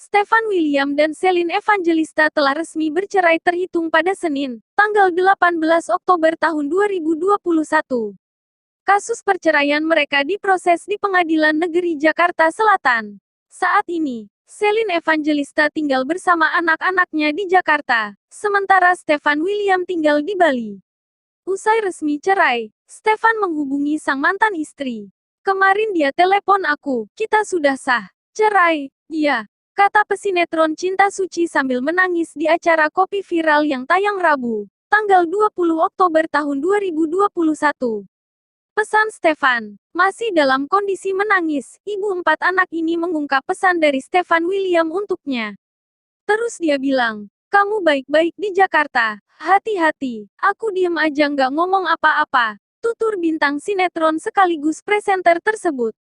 Stefan William dan Celine Evangelista telah resmi bercerai terhitung pada Senin, tanggal 18 Oktober tahun 2021. Kasus perceraian mereka diproses di Pengadilan Negeri Jakarta Selatan. Saat ini, Celine Evangelista tinggal bersama anak-anaknya di Jakarta, sementara Stefan William tinggal di Bali. Usai resmi cerai, Stefan menghubungi sang mantan istri. "Kemarin dia telepon aku, kita sudah sah. Cerai, iya," kata pesinetron Cinta Suci sambil menangis di acara Kopi Viral yang tayang Rabu, tanggal 20 Oktober tahun 2021. Pesan Stefan, masih dalam kondisi menangis, ibu 4 anak ini mengungkap pesan dari Stefan William untuknya. Terus dia bilang, "Kamu baik-baik di Jakarta, hati-hati." "Aku diem aja nggak ngomong apa-apa," tutur bintang sinetron sekaligus presenter tersebut.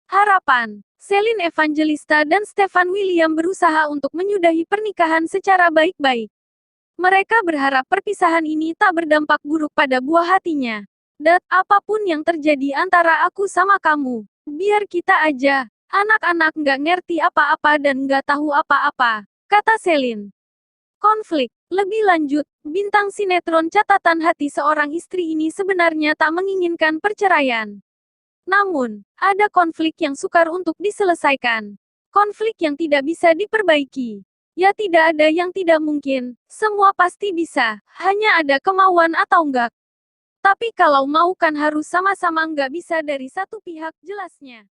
Harapan, Celine Evangelista dan Stefan William berusaha untuk menyudahi pernikahan secara baik-baik. Mereka berharap perpisahan ini tak berdampak buruk pada buah hatinya. "Dan apapun yang terjadi antara aku sama kamu, biar kita aja. Anak-anak nggak ngerti apa-apa dan nggak tahu apa-apa," kata Celine. Konflik. Lebih lanjut, bintang sinetron Catatan Hati seorang istri ini sebenarnya tak menginginkan perceraian. Namun, ada konflik yang sukar untuk diselesaikan. Konflik yang tidak bisa diperbaiki. Ya tidak ada yang tidak mungkin, semua pasti bisa, hanya ada kemauan atau enggak. Tapi kalau mau kan harus sama-sama nggak bisa dari satu pihak, jelasnya.